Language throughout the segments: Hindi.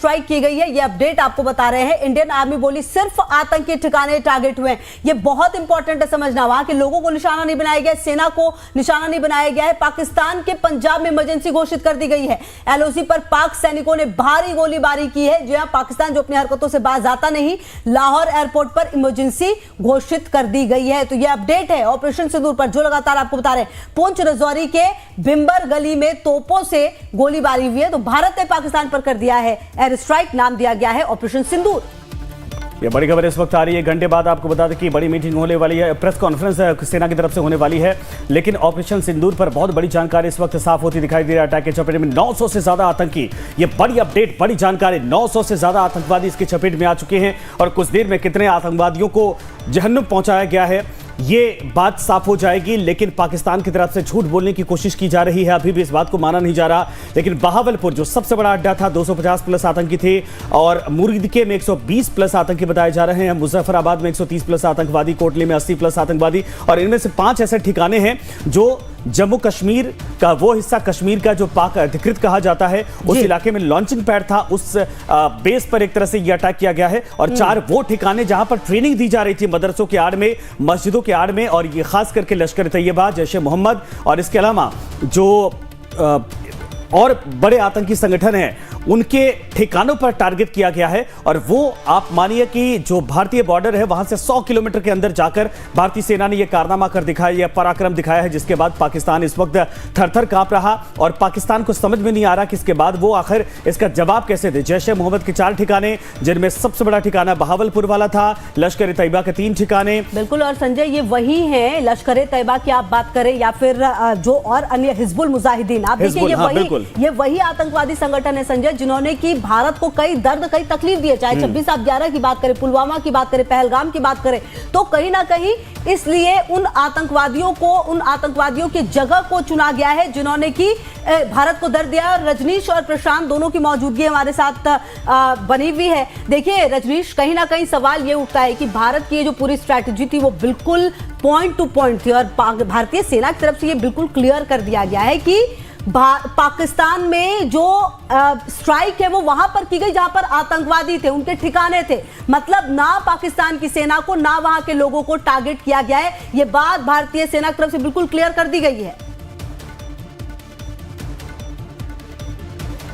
स्ट्राइक की गई है, ये अपडेट आपको बता रहे हैं। इंडियन आर्मी बोली सिर्फ आतंकी ठिकाने टारगेट हुए हैं। ये बहुत इंपॉर्टेंट है समझना, वहां के लोगों को निशाना नहीं बनाया गया, सेना को निशाना नहीं बनाया गया है। पाकिस्तान के पंजाब में इमरजेंसी घोषित कर दी गई है। एलओसी पर पाक सैनिकों ने भारी गोलीबारी की है। जी हां, पाकिस्तान जो अपनी हरकतों से बाज आता नहीं, लाहौर एयरपोर्ट पर इमरजेंसी घोषित कर दी गई है। तो यह अपडेट है ऑपरेशन सिंदूर पर, जो लगातार आपको बता रहे हैं। पुंछ रजौरी के बिंबर गली में तोपों से गोलीबारी हुई है। तो भारत ने पाकिस्तान पर कर दिया है एयर स्ट्राइक, नाम दिया गया है ऑपरेशन सिंदूर। ये बड़ी खबर इस वक्त आ रही है। घंटे बाद आपको बता दें कि बड़ी मीटिंग होने वाली है, प्रेस कॉन्फ्रेंस सेना की तरफ से होने वाली है। लेकिन ऑपरेशन सिंदूर पर बहुत बड़ी जानकारी इस वक्त साफ होती दिखाई दे रही है। अटैक के चपेट में 900 से ज्यादा आतंकी, ये बड़ी अपडेट, बड़ी जानकारी। 900 से ज्यादा आतंकवादी इसके चपेट में आ चुके हैं और कुछ देर में कितने आतंकवादियों को जहन्नुम पहुंचाया गया है ये बात साफ हो जाएगी। लेकिन पाकिस्तान की तरफ से झूठ बोलने की कोशिश की जा रही है, अभी भी इस बात को माना नहीं जा रहा। लेकिन बहावलपुर जो सबसे बड़ा अड्डा था, 250 प्लस आतंकी थे और मुर्गिदके में 120 प्लस आतंकी बताए जा रहे हैं। मुजफ्फराबाद में 130 प्लस आतंकवादी, कोटली में 80 प्लस आतंकवादी और इनमें से 5 ऐसे ठिकाने हैं जो जम्मू कश्मीर का वो हिस्सा, कश्मीर का जो पाक अधिकृत कहा जाता है, उस इलाके में लॉन्चिंग पैड था, उस बेस पर एक तरह से यह अटैक किया गया है। और 4 वो ठिकाने जहां पर ट्रेनिंग दी जा रही थी मदरसों के आड़ में, मस्जिदों के आड़ में, और ये खास करके लश्कर तैयबा, जैश ए मोहम्मद और इसके अलावा जो और बड़े आतंकी संगठन हैं उनके ठिकानों पर टारगेट किया गया है। और वो आप मानिए कि जो भारतीय बॉर्डर है वहां से 100 किलोमीटर के अंदर जाकर भारतीय सेना ने यह कारनामा कर दिखाया, यह पराक्रम दिखाया है, जिसके बाद पाकिस्तान इस वक्त थर-थर कांप रहा और पाकिस्तान को समझ में नहीं आ रहा कि इसके बाद वो आखिर इसका जवाब कैसे दे। जैश ए मोहम्मद के 4 ठिकाने, जिनमें सबसे बड़ा ठिकाना बहावलपुर वाला था, लश्कर तैयबा के 3 ठिकाने। बिल्कुल, और संजय ये वही है, लश्कर तैयबा की आप बात करें या फिर जो और अन्य हिजबुल मुजाहिदीन, आप देखिए ये वही आतंकवादी संगठन है संजय, जिन्होंने की भारत को कई दर्द, कई तकलीफ दी है। चाहे 26/11 की बात करें, पुलवामा की बात करें, पहलगाम की बात करें, तो कहीं ना कहीं इसलिए उन आतंकवादियों की जगह को चुना गया है जिन्होंने की भारत को दर्द दिया। रजनीश और प्रशांत दोनों की मौजूदगी हमारे साथ बनी हुई है। देखिए रजनीश, कहीं ना कहीं सवाल ये उठता है कि भारत की जो पूरी स्ट्रैटेजी थी वो बिल्कुल पॉइंट टू पॉइंट थी और भारतीय सेना की तरफ से ये बिल्कुल क्लियर कर दिया गया है कि पाकिस्तान में जो स्ट्राइक है वो वहां पर की गई जहां पर आतंकवादी थे, उनके ठिकाने थे। मतलब ना पाकिस्तान की सेना को ना वहां के लोगों को टारगेट किया गया है। ये बात भारतीय सेना की तरफ से बिल्कुल क्लियर कर दी गई है।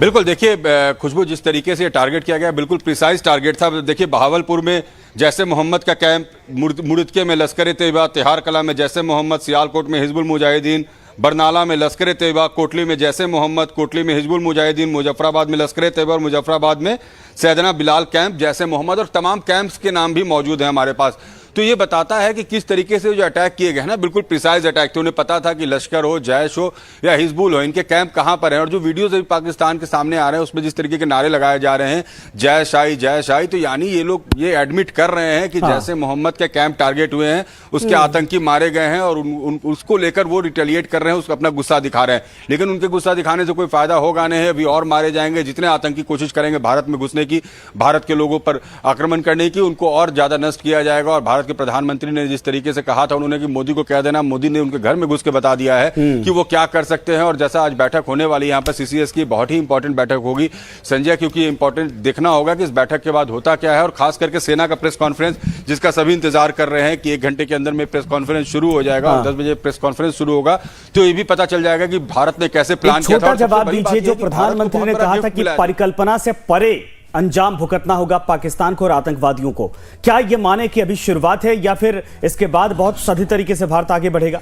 बिल्कुल, देखिए खुशबू, जिस तरीके से टारगेट किया गया बिल्कुल प्रिसाइज टारगेट था। देखिए बहावलपुर में जैसे मोहम्मद का कैंप, मुर्गिदके में लश्कर तैयबा, तिहार कला में जैसे मोहम्मद, सियालकोट में हिजबुल मुजाहिदीन, बरनाला में लश्कर तैयबा, कोटली में जैसे मोहम्मद, कोटली में हिजबुल मुजाहिदीन, मुजफ्फराबाद में लश्कर तैयबा और मुजफ्फराबाद में सैयदना बिलाल कैंप जैसे मोहम्मद, और तमाम कैंप्स के नाम भी मौजूद हैं हमारे पास। तो ये बताता है कि किस तरीके से जो अटैक किए गए हैं ना, बिल्कुल प्रिसाइज अटैक थे। उन्हें पता था कि लश्कर हो, जैश हो या हिजबुल हो, इनके कैंप कहां पर हैं। और जो वीडियोस अभी पाकिस्तान के सामने आ रहे हैं उसमें जिस तरीके के नारे लगाए जा रहे हैं, जैश आई, तो यानी ये लोग ये एडमिट कर रहे हैं कि जैसे मोहम्मद के कैंप टारगेट हुए हैं, उसके आतंकी मारे गए हैं और उसको लेकर वो रिटेलिएट कर रहे हैं, उसको अपना गुस्सा दिखा रहे हैं। लेकिन उनके गुस्सा दिखाने से कोई फायदा होगा नहीं, अभी और मारे जाएंगे। जितने आतंकी कोशिश करेंगे भारत में घुसने की, भारत के लोगों पर आक्रमण करने की, उनको और ज्यादा नष्ट किया जाएगा। और भारत के प्रधानमंत्री ने जिस तरीके से कहा था उन्होंने कि मोदी को कह देना, मोदी ने उनके घर में घुस के बता दिया है कि वो क्या कर सकते हैं। और जैसा आज बैठक होने वाली है यहाँ पर सीसीएस की, बहुत ही इंपॉर्टेंट बैठक होगी संजय, क्योंकि इंपॉर्टेंट देखना होगा कि इस बैठक के बाद होता क्या है। और खास करके सेना का प्रेस कॉन्फ्रेंस, जिसका सभी इंतजार कर रहे हैं कि 1 घंटे के अंदर में प्रेस कॉन्फ्रेंस शुरू हो जाएगा, 10 बजे प्रेस कॉन्फ्रेंस शुरू होगा, तो ये भी पता चल जाएगा कि भारत ने कैसे प्लान किया था। जवाब दीजिए, जो प्रधानमंत्री ने कहा था कि परिकल्पना से परे अंजाम भुगतना होगा पाकिस्तान को और आतंकवादियों को, क्या ये माने कि अभी शुरुआत है या फिर इसके बाद बहुत सही तरीके से भारत आगे बढ़ेगा?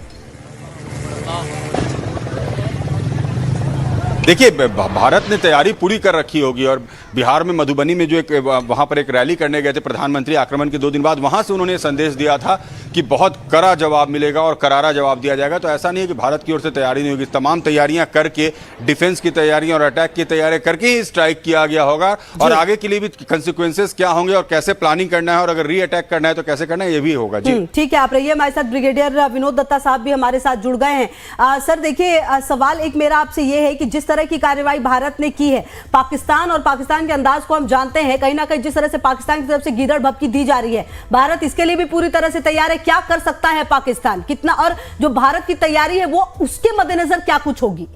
देखिए भारत ने तैयारी पूरी कर रखी होगी। और बिहार में मधुबनी में जो वहां पर एक रैली करने गए थे प्रधानमंत्री, आक्रमण के 2 दिन बाद, वहां से उन्होंने संदेश दिया था कि बहुत कड़ा जवाब मिलेगा और करारा जवाब दिया जाएगा। तो ऐसा नहीं है कि भारत की ओर से तैयारी नहीं होगी, तमाम तैयारियां करके, डिफेंस की तैयारियां और अटैक की तैयारी करके ही स्ट्राइक किया गया होगा। और आगे के लिए भी कंसिक्वेंसेस क्या होंगे और कैसे प्लानिंग करना है और अगर री अटैक करना है तो कैसे करना है, ये भी होगा। जी ठीक है, आप रहिए हमारे साथ। ब्रिगेडियर विनोद दत्ता साहब भी हमारे साथ जुड़ गए हैं। सर देखिए, सवाल एक मेरा आपसे ये है कि जिस तरह की कार्रवाई भारत ने की है, पाकिस्तान और पाकिस्तान के अंदाज को हम जानते हैं, कहीं ना कहीं जिस तरह से पाकिस्तान की तरफ से गीदड़ भभकी दी जा रही है, भारत इसके लिए भी पूरी तरह से तैयार है। क्या कर सकता है पाकिस्तान, कितना, और जो भारत की तैयारी है वो उसके मद्देनजर क्या कुछ होगी?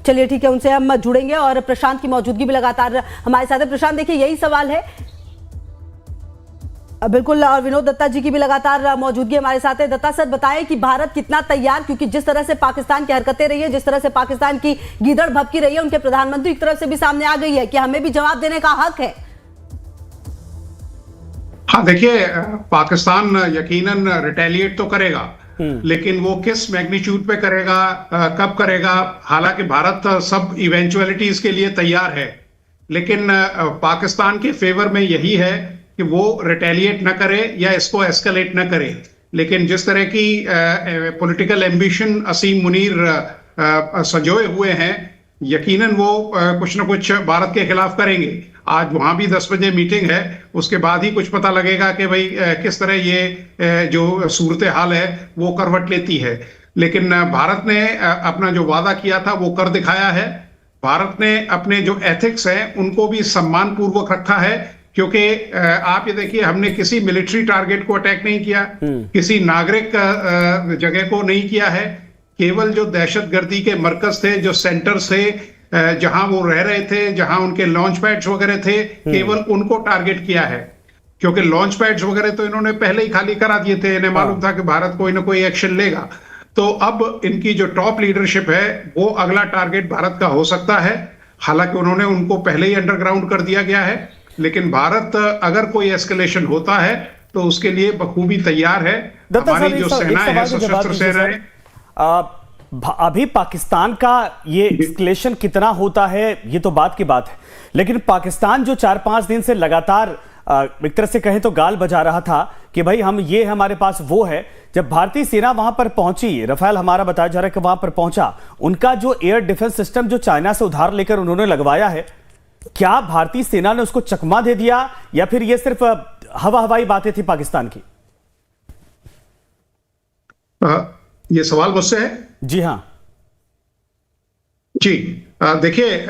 चलिए ठीक है, उनसे हम जुड़ेंगे और प्रशांत की मौजूदगी भी लगातार हमारे साथ है। प्रशांत देखिए यही सवाल है बिल्कुल, और विनोद दत्ता जी की भी लगातार मौजूदगी हमारे साथ है। दत्ता सर बताएं कि भारत कितना तैयार, क्योंकि जिस तरह से पाकिस्तान की हरकतें रही है, जिस तरह से पाकिस्तान की गीदड़ भभकी रही है, उनके प्रधानमंत्री की तरफ से भी सामने आ गई है कि हमें भी जवाब देने का हक है। हाँ देखिए, पाकिस्तान यकीनन रिटेलिएट तो करेगा, लेकिन वो किस मैग्नीट्यूड पे करेगा, कब करेगा, हालांकि भारत सब इवेंचुअलिटीज के लिए तैयार है, लेकिन पाकिस्तान के फेवर में यही है कि वो रिटेलिएट न करे या इसको एस्केलेट न करे। लेकिन जिस तरह की पॉलिटिकल एम्बिशन असीम मुनीर संजोए हुए हैं, यकीनन वो कुछ न कुछ भारत के खिलाफ करेंगे। आज वहां भी 10 बजे मीटिंग है, उसके बाद ही कुछ पता लगेगा कि भाई किस तरह ये जो सूरत हाल है वो करवट लेती है। लेकिन भारत ने अपना जो वादा किया था वो कर दिखाया है। भारत ने अपने जो एथिक्स हैं उनको भी सम्मान पूर्वक रखा है, क्योंकि आप ये देखिए, हमने किसी मिलिट्री टारगेट को अटैक नहीं किया, किसी नागरिक जगह को नहीं किया है, केवल जो दहशतगर्दी के मरकज थे, जो सेंटर्स थे, जहां वो रह रहे थे, जहां उनके लॉन्च पैड्स वगैरह थे, केवल उनको टारगेट किया है। क्योंकि लॉन्च पैड्स वगैरह तो इन्होंने पहले ही खाली करा दिए थे, इन्हें मालूम था कि भारत कोई ना कोई एक्शन लेगा। तो अब इनकी जो टॉप लीडरशिप है वो अगला टारगेट भारत का हो सकता है। हालांकि उन्होंने उनको पहले ही अंडरग्राउंड कर दिया गया है, लेकिन भारत अगर कोई एस्केलेशन होता है तो उसके लिए बखूबी तैयार है। हमारी जो सेनाएं हैं, सशस्त्र सेनाएं, अभी पाकिस्तान का ये एस्केलेशन कितना होता है ये तो बात की बात है, लेकिन पाकिस्तान जो 4-5 दिन से लगातार एक तरह से कहें तो गाल बजा रहा था कि भाई हम ये हमारे पास वो है। जब भारतीय सेना वहां पर पहुंची, रफाल हमारा बताया जा रहा है कि वहां पर पहुंचा, उनका जो एयर डिफेंस सिस्टम जो चाइना से उधार लेकर उन्होंने लगवाया है, क्या भारतीय सेना ने उसको चकमा दे दिया या फिर ये सिर्फ हवाई बातें थी पाकिस्तान की? ये सवाल मुझसे है? जी हाँ जी, देखिए,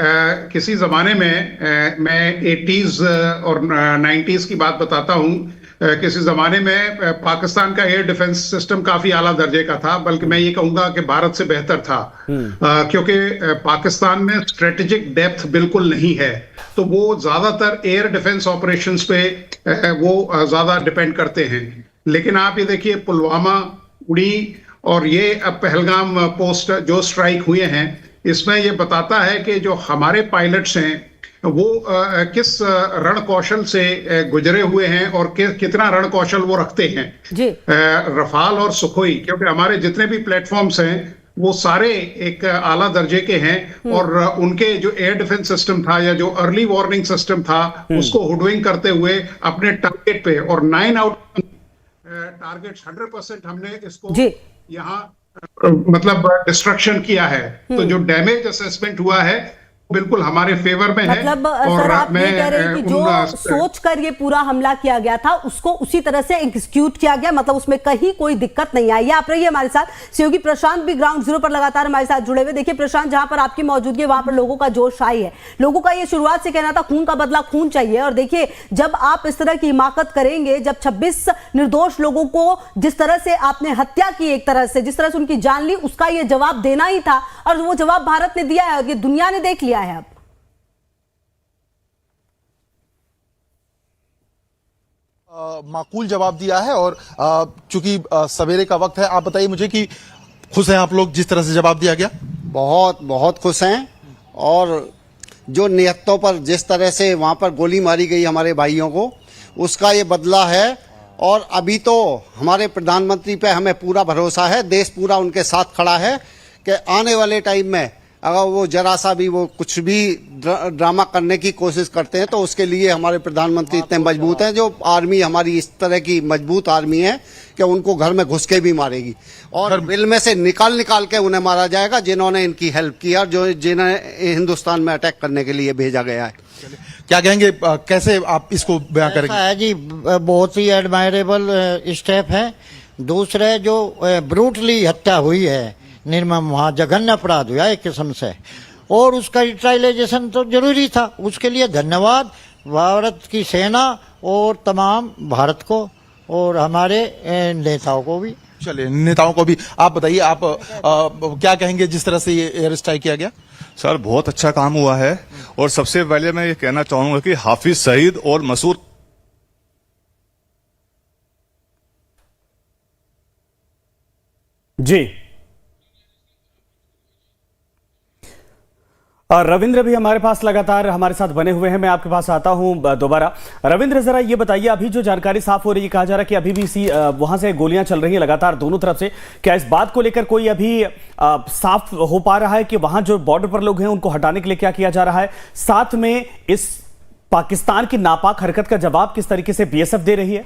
किसी जमाने में मैं 80s और 90s की बात बताता हूं। किसी जमाने में पाकिस्तान का एयर डिफेंस सिस्टम काफी आला दर्जे का था, बल्कि मैं ये कहूंगा कि भारत से बेहतर था, क्योंकि पाकिस्तान में स्ट्रेटेजिक डेप्थ बिल्कुल नहीं है, तो वो ज्यादातर एयर डिफेंस ऑपरेशंस पे वो ज्यादा डिपेंड करते हैं। लेकिन आप ये देखिए, पुलवामा, उड़ी और ये अब पहलगाम पोस्ट जो स्ट्राइक हुए हैं, इसमें ये बताता है कि जो हमारे पायलट्स हैं वो किस रण कौशल से गुजरे हुए हैं और कितना रण कौशल वो रखते हैं जी। रफाल और सुखोई, क्योंकि हमारे जितने भी प्लेटफॉर्म्स हैं वो सारे एक आला दर्जे के हैं, और उनके जो एयर डिफेंस सिस्टम था या जो अर्ली वार्निंग सिस्टम था उसको हुडविंग करते हुए अपने टारगेट पे, और 9 आउट टारगेट्स 100% हमने इसको यहाँ मतलब डिस्ट्रक्शन किया है। तो जो डैमेज असेसमेंट हुआ है बिल्कुल हमारे फेवर में है। मतलब सर आप ये कह रहे हैं कि जो सोचकर ये पूरा हमला किया गया था उसको उसी तरह से एग्जीक्यूट किया गया, मतलब उसमें कहीं कोई दिक्कत नहीं आई। आप रहिए हमारे साथ, सहयोगी प्रशांत भी ग्राउंड जीरो पर लगातार हमारे साथ जुड़े हुए। देखिए प्रशांत, जहां पर आपकी मौजूदगी वहां पर लोगों का जोश आई है, लोगों का ये शुरुआत से कहना था खून का बदला खून चाहिए, और देखिए जब आप इस तरह की हिमाकत करेंगे, जब 26 निर्दोष लोगों को जिस तरह से आपने हत्या की, एक तरह से जिस तरह से उनकी जान ली, उसका ये जवाब देना ही था, और वो जवाब भारत ने दिया है और ये दुनिया ने देख लिया है। अब माकूल जवाब दिया है, और चूंकि सवेरे का वक्त है, आप बताइए मुझे कि खुश हैं आप लोग जिस तरह से जवाब दिया गया? बहुत बहुत खुश हैं, और जो निहत्तों पर जिस तरह से वहां पर गोली मारी गई हमारे भाइयों को, उसका ये बदला है। और अभी तो हमारे प्रधानमंत्री पे हमें पूरा भरोसा है, देश पूरा उनके साथ खड़ा है कि आने वाले टाइम में अगर वो जरा सा भी वो कुछ भी ड्रामा करने की कोशिश करते हैं तो उसके लिए हमारे प्रधानमंत्री इतने मजबूत हैं। जो आर्मी हमारी इस तरह की मजबूत आर्मी है कि उनको घर में घुस के भी मारेगी, और बिल में से निकाल के उन्हें मारा जाएगा जिन्होंने इनकी हेल्प की और जिन्हें हिंदुस्तान में अटैक करने के लिए भेजा गया है। क्या कहेंगे, कैसे आप इसको बयां करेंगे? है जी, बहुत ही एडमायरेबल स्टेप है। दूसरे जो ब्रूटली हत्या हुई है, निर्मम, वहाँ जघन्य अपराध हुआ एक किस्म से, और उसका यूटिलाइजेशन तो जरूरी था। उसके लिए धन्यवाद भारत की सेना और तमाम भारत को और हमारे नेताओं को भी। चलिए, नेताओं को भी आप बताइए, आप क्या कहेंगे जिस तरह से ये एयर स्ट्राइक किया गया? सर बहुत अच्छा काम हुआ है और सबसे पहले मैं ये कहना चाहूंगा कि हाफिज सईद और मसूद जी और रविंद्र भी हमारे पास लगातार हमारे साथ बने हुए हैं। मैं आपके पास आता हूं दोबारा। रविंद्र, जरा ये बताइए, अभी जो जानकारी साफ हो रही है, कहा जा रहा है कि अभी भी वहां से गोलियां चल रही हैं लगातार दोनों तरफ से। क्या इस बात को लेकर कोई अभी साफ हो पा रहा है कि वहां जो बॉर्डर पर लोग हैं उनको हटाने के लिए क्या किया जा रहा है? साथ में इस पाकिस्तान की नापाक हरकत का जवाब किस तरीके से बीएसएफ दे रही है?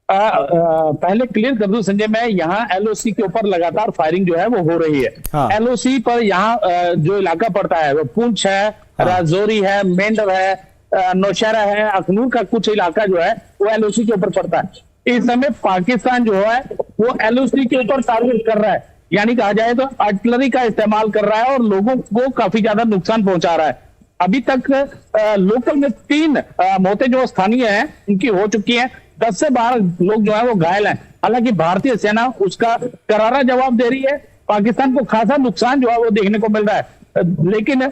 पहले क्लियर कर दूं संजय, मैं यहाँ एलओसी के ऊपर लगातार फायरिंग जो है वो हो रही है। हाँ। एलओसी पर यहाँ जो इलाका पड़ता है वो पुंछ है, हाँ। राजौरी है, मेंढर है, नौशहरा है, अखनूर का कुछ इलाका जो है वो एलओसी के ऊपर पड़ता है। इस समय पाकिस्तान जो है वो एलओसी के ऊपर टारगेट कर रहा है, यानी कहा जाए तो आर्टिलरी का इस्तेमाल कर रहा है और लोगों को काफी ज्यादा नुकसान पहुंचा रहा है। अभी तक लोकल में 3 मौतें जो स्थानीय हैं उनकी हो चुकी हैं। 10 से 12 लोग जो है वो घायल हैं। हालांकि भारतीय सेना उसका करारा जवाब दे रही है। पाकिस्तान को खासा नुकसान जो है वो देखने को मिल रहा है, लेकिन